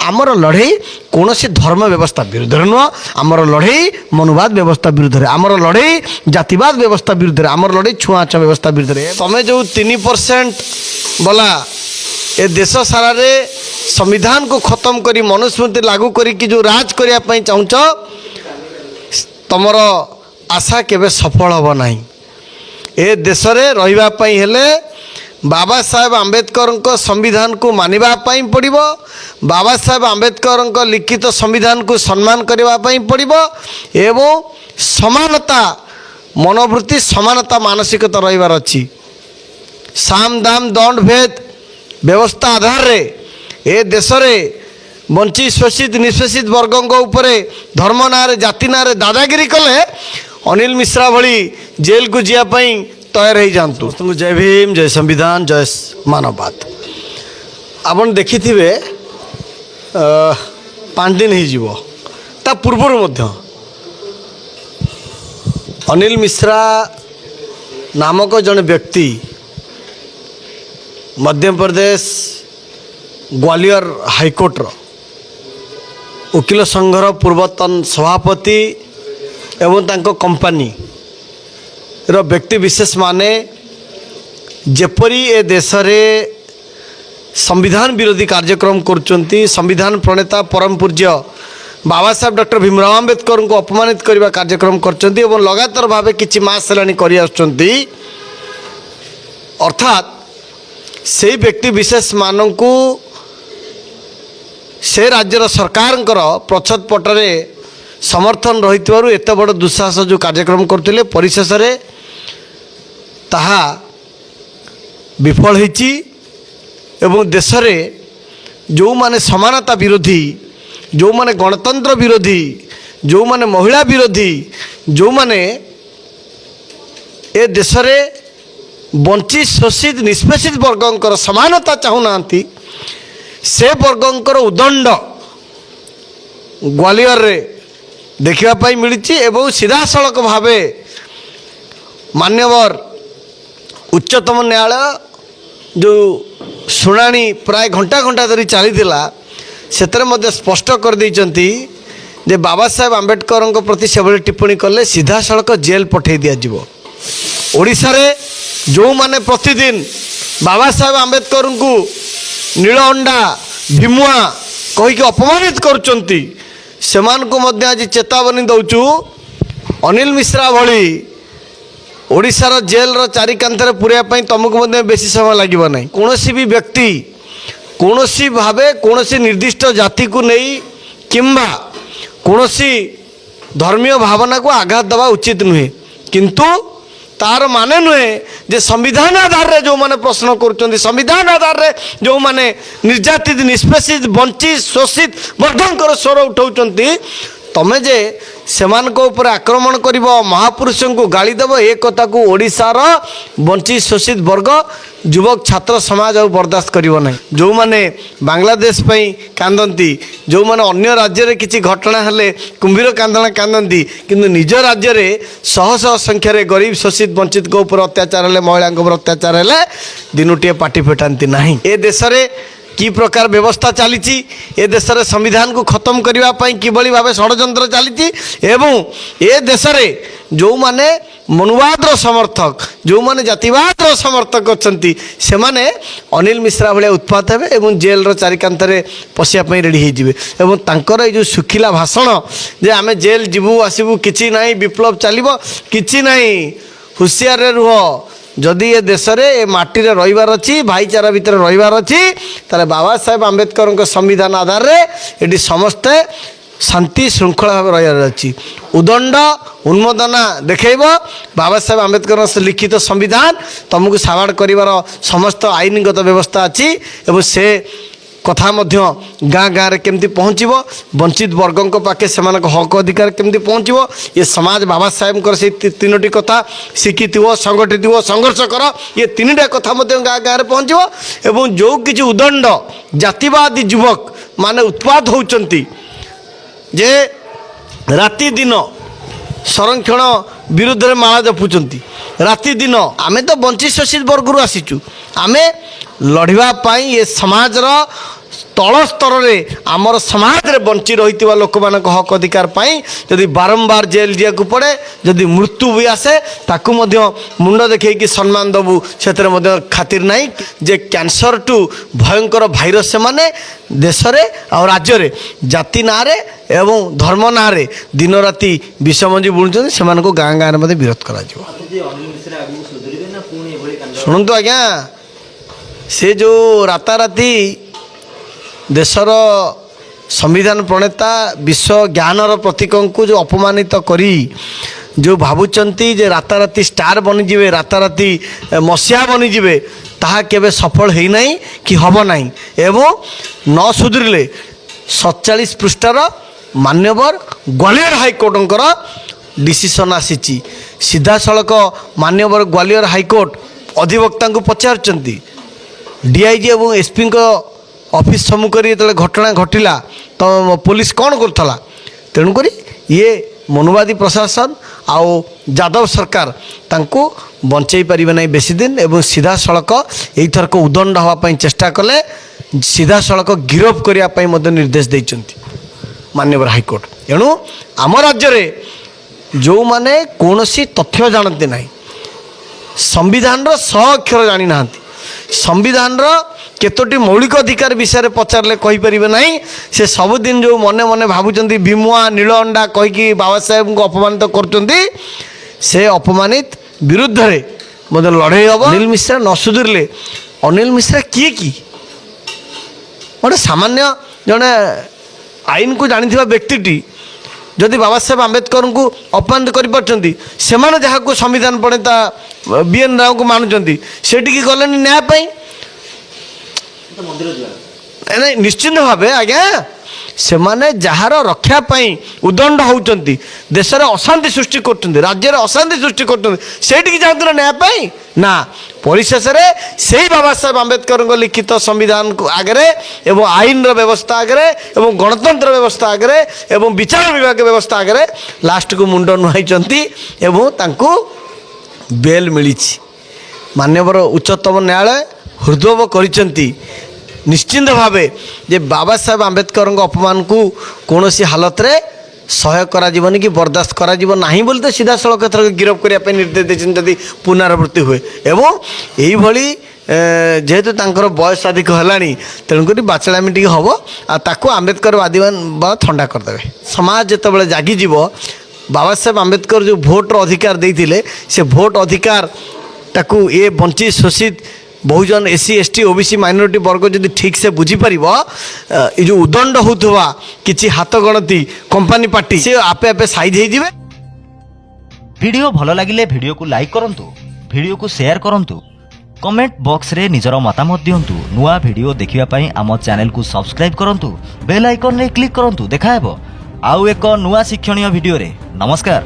आमर लड़े कौन से धर्म व्यवस्था विरुद्ध नुह आमर लड़े मनुवाद व्यवस्था विरुद्ध आमर लड़े जातिवाद व्यवस्था विरुद्ध आमर लड़े छुआछ व्यवस्था विरुद्ध तमें जो 3% बोला ए देश सारा रे संविधान को खत्म करी मनुस्मृति लागू करी कि जो राज करने चाहूच तमर आशा केबे सफल हम ना ए देश रे रहिबा पई हेले बाबा साहेब आंबेडकर संविधान को मानिबा पई पड़िबो बाबा साहेब आंबेडकर लिखित संविधान को सम्मान करने पड़िबो एवं समानता मनोवृत्ति समानता मानसिकता रहिबार अछि साम दाम दंड भेद व्यवस्था आधार रे ए देश रे वंचित शोषित निष्पेषित वर्गों उपरे धर्म ना जाति ना दादागिरी कले अनिल मिश्रा भली जेल को जावाई तैयार हो जातु तुमको जय भीम जय संविधान जय मानववाद आपन देखि थिबे 5 दिन हो ता पूर्वर मध्य अनिल मिश्रा नामक जन व्यक्ति मध्य प्रदेश ग्वालियर हाईकोर्ट वकिल संघर पूर्वतन सभापति एवं तांको कंपनी रो व्यक्ति विशेष माने जेपरी ए देश रे संविधान विरोधी कार्यक्रम करुचंती संविधान प्रणेता परम पूज्य बाबा साहेब डॉक्टर भीमराव आंबेडकर को अपमानित करने कार्यक्रम करचंती एवं लगातार भावे किछि मास हेलानी करि आछंती अर्थात से व्यक्ति विशेष मानू से राज्यर सरकार प्रच्छद पटरे समर्थन रही एत बड़ दुस्साहस जो कार्यक्रम करते परिशेष ताहा विफल होईची एवं देश में जो माने समानता विरोधी जो माने गणतंत्र विरोधी जो माने महिला विरोधी जो माने ए देश में वंचित शोषित निष्पेषित वर्गंकर समानता चाहूना से वर्गंकर उदंड ग्वालियर रे देखा मिली एवं सीधा सड़क भावे मान्यवर उच्चतम न्यायालय जो शुणाणी प्राय घंटा घंटा धरी चलीला से स्पष्ट कर देइचंती जे बाबा साहेब आंबेडकर प्रति से टिप्पणी कले सीधा सड़क जेल पठे दिज्व ओडिशा रे जो माने प्रतिदिन बाबा साहेब आंबेडकर को नील अंडा भीमुआ कहीकि अपमानित करुचंती सेमान को मध्य आज चेतावनी दौचु अनिल मिश्रा भली ओडिशार जेल रो चारि कांथरे पुरिया तुमको मध्य बेसी समय लगे ना कौन भी व्यक्ति कौन भावे कौन निर्दिष्ट जाति को नहीं किंबा कौन धर्मीय भावना को आघात देवा उचित नुहे किंतु तार माने नुहे जे संविधान आधार रे जो माने प्रश्न करुचंती संविधान आधार रे जो माने निर्यातित निष्पेषित वंचित शोषित वर्गंकर स्वर उठाउचंती तमे जे सेमान को ऊपर आक्रमण करिवो महापुरुषों को गाली देव ए कथा को ओडिशार वंचित शोषित वर्ग युवक छात्र समाज और बर्दाश्त करिवो नहीं जो माने बांग्लादेश पई कांदंती जो माने अन्य राज्य रे किछि घटना हेले कुंभीर कांदना कांदंती किंतु निज राज्य रे शह शह संख्या रे गरीब शोषित वंचित को ऊपर अत्याचार हेले महिला ऊपर अत्याचार हेले दिनुटिए पाटी फेटांती नहीं ए देश रे की प्रकार व्यवस्था चली ए देश रे संविधान को खत्म करने किभली भाव षड्यंत्र चली एवं ए देश रे जो माने मनुवाद समर्थक जो माने जातिवाद समर्थक अच्छी से माने अनिल मिश्रा भाया उत्पात हे एवं जेल रो चारिकांतरे पशियापाई रेडी होइजिबे एवं तांकर ए जो सुखिला भाषण जे आमे जेल जीवु आसबू किछि नाही विप्लव चलिबो किछि नाही हुशियार रे रुह जदि ए देश रे ए माटी रे रहिबार अछि भाईचारा भितर रहिबार अछि ताले बाबा साहेब आंबेडकर संविधान आधार रे एटी समस्ते शांति श्रृंखला भाव रहिबार अछि उदंड उन्मोदना देखैब बाबा साहेब आंबेडकर लिखित संविधान तुमको साबाड़ करिवार समस्त आईनगत व्यवस्था अछि एवं से कथा मध्य गाँ गाँव रे केमती पहुँचब वंचित वर्गों पाखे से हक अधिकार केमती पहुँचब ये समाज बाबा साहेब से तीनोटी कथा शिखि संगठित संघर्ष कर ये तीनटा कथा मध्य गाँ गाँव में पहुँचब एवं जो किसी उदंड जातिवादी युवक माने उत्पाद होउचंती जे राति दिन संरक्षण विरुद्ध में माला जपुंट राति दिन आमे तो वंचित शोषित वर्ग आसीचु आमे लड़ाई ये समाजर ତଳ ସ୍ତରରେ ଆମର ସମାଜରେ ବଞ୍ଚି ରହିଥିବା ଲୋକମାନଙ୍କ ହକ ଅଧିକାର ପାଇଁ ଯଦି ବାରମ୍ବାର ଜେଲ୍ ଯିବାକୁ ପଡ଼େ, ଯଦି ମୃତ୍ୟୁ ବି ଆସେ ତାକୁ ମଧ୍ୟ ମୁଣ୍ଡ ଦେଖେଇକି ସମ୍ମାନ ଦେବୁ, ସେଥିରେ ମଧ୍ୟ ଖାତିର ନାହିଁ। ଯେ କ୍ୟାନ୍ସରଠୁ ଭୟଙ୍କର ଭାଇରସ୍ ସେମାନେ ଦେଶରେ ଆଉ ରାଜ୍ୟରେ ଜାତି ନାଁରେ ଏବଂ ଧର୍ମ ନାଁରେ ଦିନ ରାତି ବିଷମଞ୍ଜି ବୁଣୁଛନ୍ତି, ସେମାନଙ୍କୁ ଗାଁ ଗାଁରେ ମଧ୍ୟ ବିରୋଧ କରାଯିବ। ଶୁଣନ୍ତୁ ଆଜ୍ଞା, ସେ ଯେଉଁ ରାତାରାତି ଦେଶର ସମ୍ବିଧାନ ପ୍ରଣେତା ବିଶ୍ୱ ଜ୍ଞାନର ପ୍ରତୀକଙ୍କୁ ଯେଉଁ ଅପମାନିତ କରି ଯେଉଁ ଭାବୁଛନ୍ତି ଯେ ରାତାରାତି ଷ୍ଟାର ବନିଯିବେ, ରାତାରାତି ମସିହା ବନିଯିବେ, ତାହା କେବେ ସଫଳ ହେଇନାହିଁ କି ହେବ ନାହିଁ। ଏବଂ ନ ସୁଧୁରିଲେ 47 ପୃଷ୍ଠାର ମାନ୍ୟବର ଗ୍ୱାଲିୟର ହାଇକୋର୍ଟଙ୍କର ଡିସିସନ୍ ଆସିଛି। ସିଧାସଳଖ ମାନ୍ୟବର ଗ୍ୱାଲିୟର ହାଇକୋର୍ଟ ଅଧିବକ୍ତାଙ୍କୁ ପଚାରୁଛନ୍ତି, ଡିଆଇଜି ଏବଂ ଏସ୍ପିଙ୍କ ଅଫିସ୍ ସମ୍ମୁଖରେ ଯେତେବେଳେ ଘଟଣା ଘଟିଲା ତ ପୋଲିସ କ'ଣ କରୁଥିଲା? ତେଣୁକରି ଇଏ ମନୁବାଦୀ ପ୍ରଶାସନ ଆଉ ଯାଦବ ସରକାର ତାଙ୍କୁ ବଞ୍ଚାଇ ପାରିବେ ନାହିଁ ବେଶୀ ଦିନ। ଏବଂ ସିଧାସଳଖ ଏଇଥରକ ଉଦଣ୍ଡ ହେବା ପାଇଁ ଚେଷ୍ଟା କଲେ, ସିଧାସଳଖ ଗିରଫ କରିବା ପାଇଁ ମଧ୍ୟ ନିର୍ଦ୍ଦେଶ ଦେଇଛନ୍ତି ମାନ୍ୟବର ହାଇକୋର୍ଟ। ଏଣୁ ଆମ ରାଜ୍ୟରେ ଯେଉଁମାନେ କୌଣସି ତଥ୍ୟ ଜାଣନ୍ତି ନାହିଁ, ସମ୍ବିଧାନର 100 ଅକ୍ଷର ଜାଣିନାହାନ୍ତି, ସମ୍ବିଧାନର କେତୋଟି ମୌଳିକ ଅଧିକାର ବିଷୟରେ ପଚାରିଲେ କହିପାରିବେ ନାହିଁ, ସେ ସବୁଦିନ ଯେଉଁ ମନେ ମନେ ଭାବୁଛନ୍ତି ଭୀମୁଆ ନୀଳ ଅଣ୍ଡା କହିକି ବାବା ସାହେବଙ୍କୁ ଅପମାନିତ କରୁଛନ୍ତି, ସେ ଅପମାନିତ ବିରୁଦ୍ଧରେ ମଧ୍ୟ ଲଢ଼େଇ ହେବ। ଅନିଲ ମିଶ୍ରା ନ ସୁଧୁରିଲେ, ଅନିଲ ମିଶ୍ରା କିଏ କି? ଗୋଟେ ସାମାନ୍ୟ ଜଣେ ଆଇନକୁ ଜାଣିଥିବା ବ୍ୟକ୍ତିଟି ଯଦି ବାବା ସାହେବ ଆମ୍ବେଦକରଙ୍କୁ ଅପମାନିତ କରିପାରୁଛନ୍ତି, ସେମାନେ ଯାହାକୁ ସମ୍ବିଧାନ ପ୍ରଣେତା ବିଏନ୍ ରାଓଙ୍କୁ ମାନୁଛନ୍ତି, ସେଠିକି ଗଲେନି ନ୍ୟାୟ ପାଇଁ? ନାଇଁ, ନିଶ୍ଚିନ୍ତ ଭାବେ ଆଜ୍ଞା, ସେମାନେ ଯାହାର ରକ୍ଷା ପାଇଁ ଉଦଣ୍ଡ ହେଉଛନ୍ତି, ଦେଶରେ ଅଶାନ୍ତି ସୃଷ୍ଟି କରୁଛନ୍ତି, ରାଜ୍ୟରେ ଅଶାନ୍ତି ସୃଷ୍ଟି କରୁଛନ୍ତି, ସେଇଠିକି ଯାଆନ୍ତି ନା ନ୍ୟାୟ ପାଇଁ? ନା, ପରିଶେଷରେ ସେଇ ବାବା ସାହେବ ଆମ୍ବେଦକରଙ୍କ ଲିଖିତ ସମ୍ବିଧାନ ଆଗରେ ଏବଂ ଆଇନର ବ୍ୟବସ୍ଥା ଆଗରେ ଏବଂ ଗଣତନ୍ତ୍ର ବ୍ୟବସ୍ଥା ଆଗରେ ଏବଂ ବିଚାର ବିଭାଗ ବ୍ୟବସ୍ଥା ଆଗରେ ଲାଷ୍ଟକୁ ମୁଣ୍ଡ ନୁଆଇଛନ୍ତି ଏବଂ ତାଙ୍କୁ ବେଲ୍ ମିଳିଛି। ମାନ୍ୟବର ଉଚ୍ଚତମ ନ୍ୟାୟାଳୟ ହୃଦବୋଧ କରିଛନ୍ତି ନିଶ୍ଚିନ୍ତ ଭାବେ ଯେ ବାବା ସାହେବ ଆମ୍ବେଦକରଙ୍କ ଅପମାନକୁ କୌଣସି ହାଲତରେ ସହ୍ୟ କରାଯିବନି କି ବରଦାସ୍ତ କରାଯିବ ନାହିଁ ବୋଲି ତ ସିଧାସଳଖ ଏଥରକ ଗିରଫ କରିବା ପାଇଁ ନିର୍ଦ୍ଦେଶ ଦେଇଛନ୍ତି ଯଦି ପୁନରାବୃତ୍ତି ହୁଏ। ଏବଂ ଏଇଭଳି ଯେହେତୁ ତାଙ୍କର ବୟସ ଅଧିକ ହେଲାଣି, ତେଣୁକରି ବାଚଳାମି ଟିକେ ହେବ ଆଉ ତାକୁ ଆମ୍ବେଦକର ବାଦୀମାନେ ଥଣ୍ଡା କରିଦେବେ। ସମାଜ ଯେତେବେଳେ ଜାଗିଯିବ, ବାବା ସାହେବ ଆମ୍ବେଦକର ଯେଉଁ ଭୋଟର ଅଧିକାର ଦେଇଥିଲେ, ସେ ଭୋଟ ଅଧିକାରଟାକୁ ଏ ବଞ୍ଚିତ ଶୋଷିତ ବହୁଜନ SC ST OBC ମାଇନରିଟି ବର୍ଗ ଯଦି ଠିକ୍ ସେ ବୁଝିପାରିବ, ଏ ଯେଉଁ ଉଦଣ୍ଡ ହେଉଥିବା କିଛି ହାତ ଗଣତି କମ୍ପାନୀ ପାର୍ଟି ସେ ଆପେ ଆପେ ସାଇଜ୍ ହେଇଯିବେ। ভিডিও ভাল লাগিলে ভিডিওକୁ লাইক করন্তু, ভিডিওକୁ শেয়ার করন্তু, কমেন্ট বক্সরে নিজর মতামত দিয়ন্তু। নূয়া ভিডিও দেখিবা পাই আম চ্যানেলକୁ সবস্ক্রাইব করন্তু, বেল আইকন রে ক্লিক করন্তু। দেখা হেব আউ এক নূয়া শিক্ষণীয় ভিডিওরে। নমস্কার।